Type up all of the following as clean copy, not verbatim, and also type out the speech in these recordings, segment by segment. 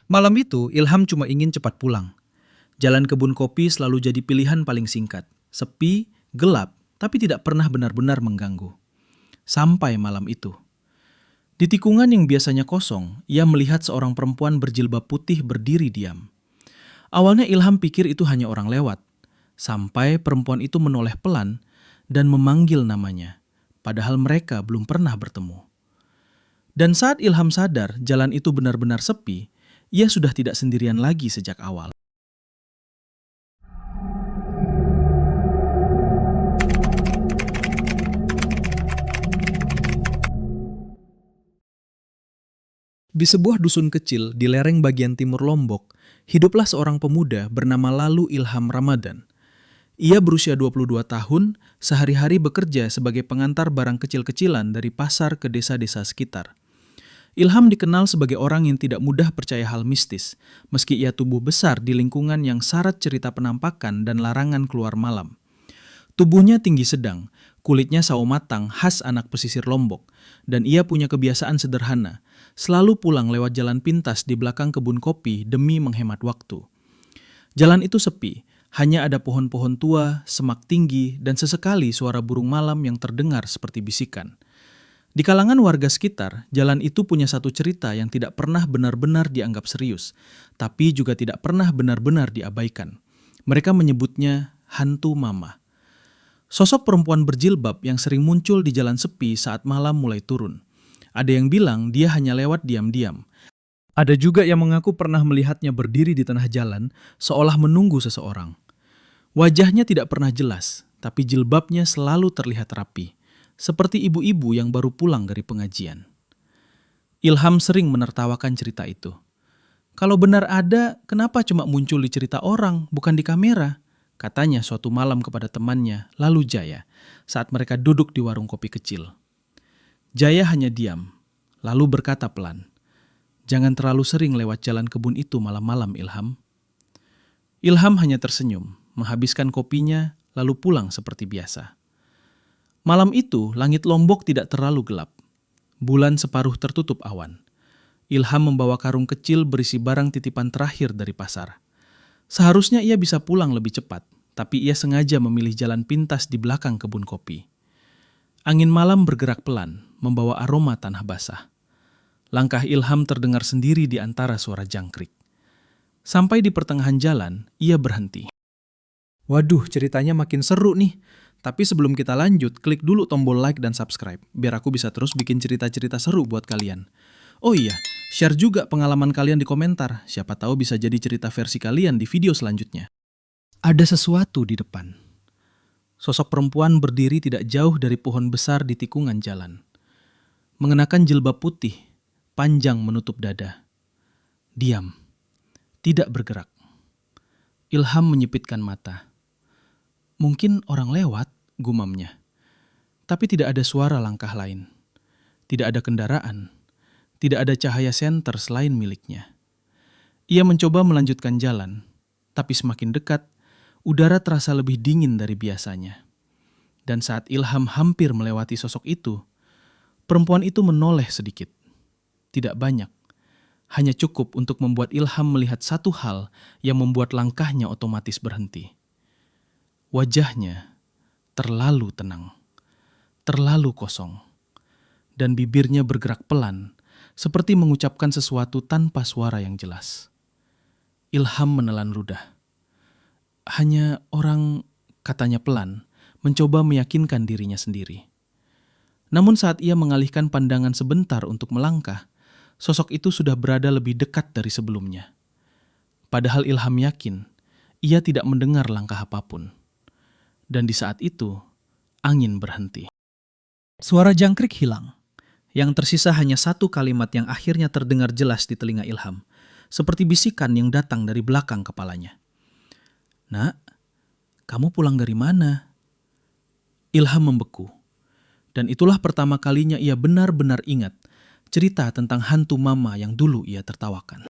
Malam itu, Ilham cuma ingin cepat pulang. Jalan kebun kopi selalu jadi pilihan paling singkat. Sepi, gelap, tapi tidak pernah benar-benar mengganggu. Sampai malam itu. Di tikungan yang biasanya kosong, ia melihat seorang perempuan berjilbab putih berdiri diam. Awalnya Ilham pikir itu hanya orang lewat. Sampai perempuan itu menoleh pelan dan memanggil namanya. Padahal mereka belum pernah bertemu. Dan saat Ilham sadar jalan itu benar-benar sepi, ia sudah tidak sendirian lagi sejak awal. Di sebuah dusun kecil di lereng bagian timur Lombok, hiduplah seorang pemuda bernama Lalu Ilham Ramadan. Ia berusia 22 tahun, sehari-hari bekerja sebagai pengantar barang kecil-kecilan dari pasar ke desa-desa sekitar. Ilham dikenal sebagai orang yang tidak mudah percaya hal mistis, meski ia tumbuh besar di lingkungan yang syarat cerita penampakan dan larangan keluar malam. Tubuhnya tinggi sedang, kulitnya sawo matang khas anak pesisir Lombok, dan ia punya kebiasaan sederhana, selalu pulang lewat jalan pintas di belakang kebun kopi demi menghemat waktu. Jalan itu sepi, hanya ada pohon-pohon tua, semak tinggi, dan sesekali suara burung malam yang terdengar seperti bisikan. Di kalangan warga sekitar, jalan itu punya satu cerita yang tidak pernah benar-benar dianggap serius, tapi juga tidak pernah benar-benar diabaikan. Mereka menyebutnya hantu mama. Sosok perempuan berjilbab yang sering muncul di jalan sepi saat malam mulai turun. Ada yang bilang dia hanya lewat diam-diam. Ada juga yang mengaku pernah melihatnya berdiri di tengah jalan seolah menunggu seseorang. Wajahnya tidak pernah jelas, tapi jilbabnya selalu terlihat rapi, seperti ibu-ibu yang baru pulang dari pengajian. Ilham sering menertawakan cerita itu. Kalau benar ada, kenapa cuma muncul di cerita orang, bukan di kamera? Katanya suatu malam kepada temannya, lalu Jaya, saat mereka duduk di warung kopi kecil. Jaya hanya diam, lalu berkata pelan, "Jangan terlalu sering lewat jalan kebun itu malam-malam, Ilham." Ilham hanya tersenyum, menghabiskan kopinya, lalu pulang seperti biasa. Malam itu, langit Lombok tidak terlalu gelap. Bulan separuh tertutup awan. Ilham membawa karung kecil berisi barang titipan terakhir dari pasar. Seharusnya ia bisa pulang lebih cepat, tapi ia sengaja memilih jalan pintas di belakang kebun kopi. Angin malam bergerak pelan, membawa aroma tanah basah. Langkah Ilham terdengar sendiri di antara suara jangkrik. Sampai di pertengahan jalan, ia berhenti. Waduh, ceritanya makin seru nih. Tapi sebelum kita lanjut, klik dulu tombol like dan subscribe, biar aku bisa terus bikin cerita-cerita seru buat kalian. Oh iya, share juga pengalaman kalian di komentar, siapa tahu bisa jadi cerita versi kalian di video selanjutnya. Ada sesuatu di depan. Sosok perempuan berdiri tidak jauh dari pohon besar di tikungan jalan. Mengenakan jilbab putih, panjang menutup dada. Diam, tidak bergerak. Ilham menyipitkan mata. Mungkin orang lewat, gumamnya. Tapi tidak ada suara langkah lain. Tidak ada kendaraan. Tidak ada cahaya senter selain miliknya. Ia mencoba melanjutkan jalan, tapi semakin dekat, udara terasa lebih dingin dari biasanya. Dan saat Ilham hampir melewati sosok itu, perempuan itu menoleh sedikit. Tidak banyak, hanya cukup untuk membuat Ilham melihat satu hal yang membuat langkahnya otomatis berhenti. Wajahnya terlalu tenang, terlalu kosong, dan bibirnya bergerak pelan, seperti mengucapkan sesuatu tanpa suara yang jelas. Ilham menelan ludah. Hanya orang, katanya pelan, mencoba meyakinkan dirinya sendiri. Namun saat ia mengalihkan pandangan sebentar untuk melangkah, sosok itu sudah berada lebih dekat dari sebelumnya. Padahal Ilham yakin, ia tidak mendengar langkah apapun. Dan di saat itu, angin berhenti. Suara jangkrik hilang. Yang tersisa hanya satu kalimat yang akhirnya terdengar jelas di telinga Ilham, seperti bisikan yang datang dari belakang kepalanya. "Nak, kamu pulang dari mana?" Ilham membeku, dan itulah pertama kalinya ia benar-benar ingat cerita tentang hantu mama yang dulu ia tertawakan.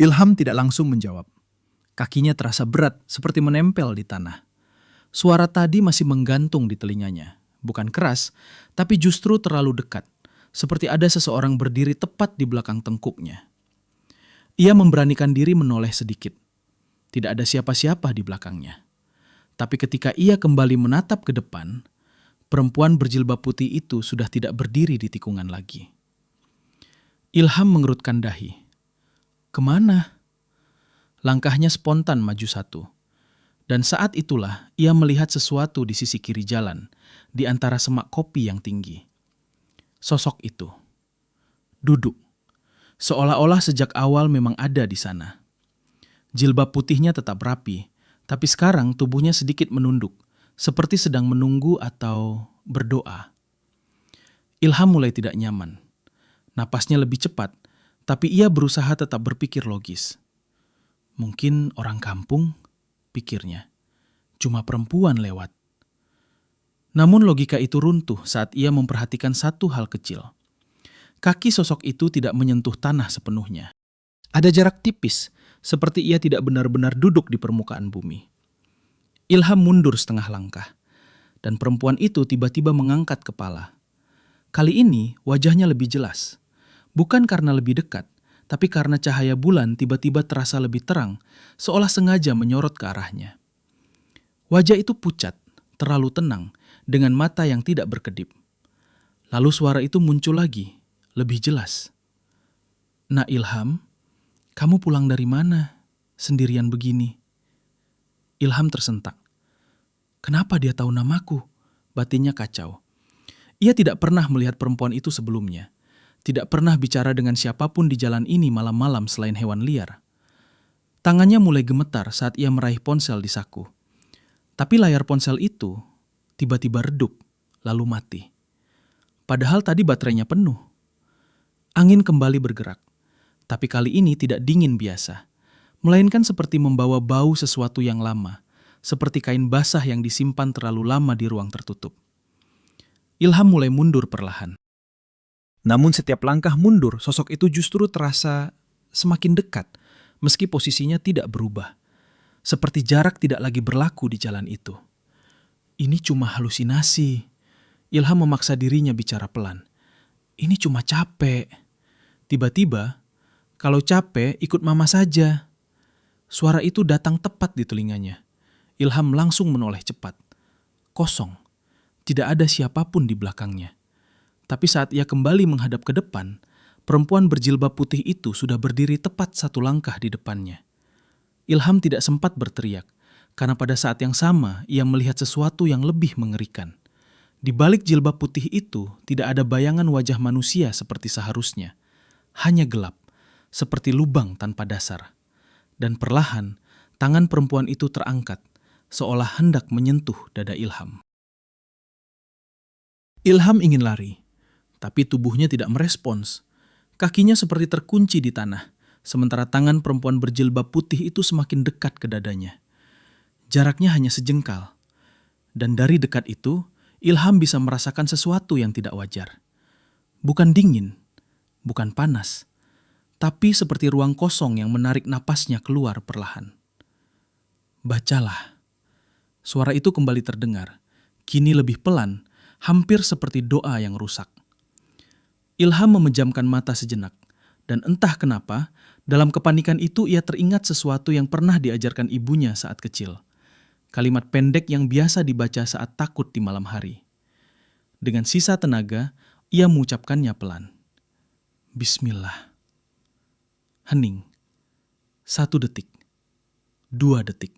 Ilham tidak langsung menjawab. Kakinya terasa berat seperti menempel di tanah. Suara tadi masih menggantung di telinganya. Bukan keras, tapi justru terlalu dekat. seperti ada seseorang berdiri tepat di belakang tengkuknya. Ia memberanikan diri menoleh sedikit. Tidak ada siapa-siapa di belakangnya. Tapi ketika ia kembali menatap ke depan, perempuan berjilbab putih itu sudah tidak berdiri di tikungan lagi. Ilham mengerutkan dahi. Kemana? Langkahnya spontan maju satu. Dan saat itulah ia melihat sesuatu di sisi kiri jalan, di antara semak kopi yang tinggi. Sosok itu duduk, seolah-olah sejak awal memang ada di sana. Jilbab putihnya tetap rapi, tapi sekarang tubuhnya sedikit menunduk, seperti sedang menunggu atau berdoa. Ilham mulai tidak nyaman. Napasnya lebih cepat, tapi ia berusaha tetap berpikir logis. Mungkin orang kampung, pikirnya. Cuma perempuan lewat. Namun logika itu runtuh saat ia memperhatikan satu hal kecil. Kaki sosok itu tidak menyentuh tanah sepenuhnya. Ada jarak tipis, seperti ia tidak benar-benar duduk di permukaan bumi. Ilham mundur setengah langkah, dan perempuan itu tiba-tiba mengangkat kepala. Kali ini wajahnya lebih jelas. Bukan karena lebih dekat, tapi karena cahaya bulan tiba-tiba terasa lebih terang, seolah sengaja menyorot ke arahnya. Wajah itu pucat, terlalu tenang, dengan mata yang tidak berkedip. Lalu suara itu muncul lagi, lebih jelas. "Nak Ilham, kamu pulang dari mana? Sendirian begini?" Ilham tersentak. Kenapa dia tahu namaku? Batinnya kacau. Ia tidak pernah melihat perempuan itu sebelumnya. Tidak pernah bicara dengan siapapun di jalan ini malam-malam selain hewan liar. Tangannya mulai gemetar saat ia meraih ponsel di saku. Tapi layar ponsel itu tiba-tiba redup, lalu mati. Padahal tadi baterainya penuh. Angin kembali bergerak, tapi kali ini tidak dingin biasa, melainkan seperti membawa bau sesuatu yang lama, seperti kain basah yang disimpan terlalu lama di ruang tertutup. Ilham mulai mundur perlahan. Namun setiap langkah mundur, sosok itu justru terasa semakin dekat, meski posisinya tidak berubah. Seperti jarak tidak lagi berlaku di jalan itu. Ini cuma halusinasi. Ilham memaksa dirinya bicara pelan. Ini cuma capek. Tiba-tiba, kalau capek ikut mama saja. Suara itu datang tepat di telinganya. Ilham langsung menoleh cepat. Kosong. Tidak ada siapapun di belakangnya. Tapi saat ia kembali menghadap ke depan, perempuan berjilbab putih itu sudah berdiri tepat satu langkah di depannya. Ilham tidak sempat berteriak, karena pada saat yang sama ia melihat sesuatu yang lebih mengerikan. Di balik jilbab putih itu tidak ada bayangan wajah manusia seperti seharusnya. Hanya gelap, seperti lubang tanpa dasar. Dan perlahan, tangan perempuan itu terangkat, seolah hendak menyentuh dada Ilham. Ilham ingin lari, tapi tubuhnya tidak merespons. Kakinya seperti terkunci di tanah, sementara tangan perempuan berjilbab putih itu semakin dekat ke dadanya. Jaraknya hanya sejengkal. Dan dari dekat itu, Ilham bisa merasakan sesuatu yang tidak wajar. Bukan dingin, bukan panas, tapi seperti ruang kosong yang menarik napasnya keluar perlahan. Bacalah. Suara itu kembali terdengar, kini lebih pelan, hampir seperti doa yang rusak. Ilham memejamkan mata sejenak, dan entah kenapa, dalam kepanikan itu ia teringat sesuatu yang pernah diajarkan ibunya saat kecil. Kalimat pendek yang biasa dibaca saat takut di malam hari. Dengan sisa tenaga, ia mengucapkannya pelan. Bismillah. Hening. 1 detik. 2 detik.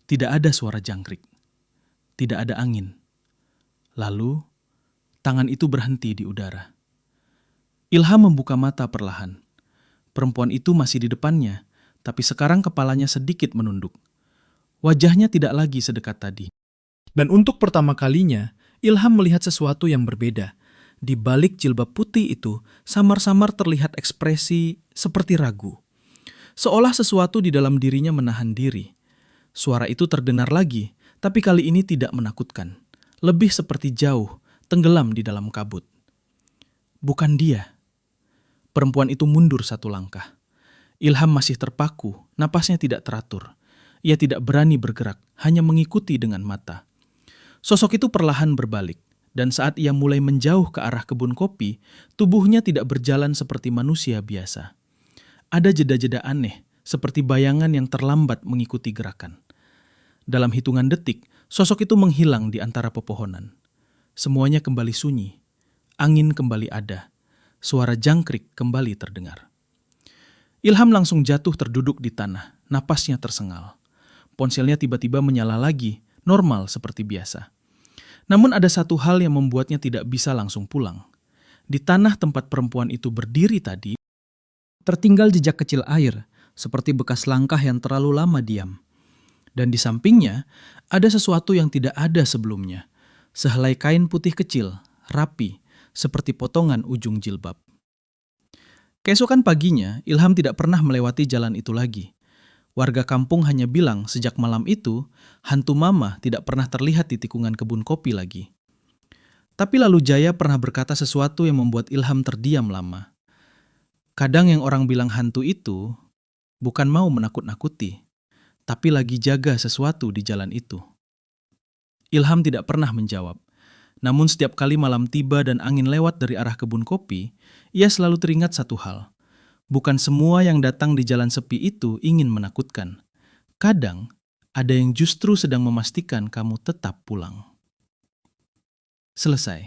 Tidak ada suara jangkrik. Tidak ada angin. Lalu, tangan itu berhenti di udara. Ilham membuka mata perlahan. Perempuan itu masih di depannya, tapi sekarang kepalanya sedikit menunduk. Wajahnya tidak lagi sedekat tadi. Dan untuk pertama kalinya, Ilham melihat sesuatu yang berbeda. Di balik jilbab putih itu, samar-samar terlihat ekspresi seperti ragu. Seolah sesuatu di dalam dirinya menahan diri. Suara itu terdengar lagi, tapi kali ini tidak menakutkan. Lebih seperti jauh, tenggelam di dalam kabut. Bukan dia. Perempuan itu mundur 1 langkah. Ilham masih terpaku, napasnya tidak teratur. Ia tidak berani bergerak, hanya mengikuti dengan mata. Sosok itu perlahan berbalik, Dan saat ia mulai menjauh ke arah kebun kopi, tubuhnya tidak berjalan seperti manusia biasa. Ada jeda-jeda aneh, seperti bayangan yang terlambat mengikuti gerakan. Dalam hitungan detik, sosok itu menghilang di antara pepohonan. Semuanya kembali sunyi. Angin kembali ada. Suara jangkrik kembali terdengar. Ilham langsung jatuh terduduk di tanah, napasnya tersengal. Ponselnya tiba-tiba menyala lagi, normal seperti biasa. Namun ada satu hal yang membuatnya tidak bisa langsung pulang. Di tanah tempat perempuan itu berdiri tadi, tertinggal jejak kecil air, seperti bekas langkah yang terlalu lama diam. Dan di sampingnya, ada sesuatu yang tidak ada sebelumnya. Sehelai kain putih kecil, rapi, seperti potongan ujung jilbab. Keesokan paginya, Ilham tidak pernah melewati jalan itu lagi. Warga kampung hanya bilang sejak malam itu, hantu mama tidak pernah terlihat di tikungan kebun kopi lagi. Tapi lalu Jaya pernah berkata sesuatu yang membuat Ilham terdiam lama. Kadang yang orang bilang hantu itu bukan mau menakut-nakuti, tapi lagi jaga sesuatu di jalan itu. Ilham tidak pernah menjawab. Namun setiap kali malam tiba dan angin lewat dari arah kebun kopi, ia selalu teringat satu hal. Bukan semua yang datang di jalan sepi itu ingin menakutkan. Kadang, ada yang justru sedang memastikan kamu tetap pulang. Selesai.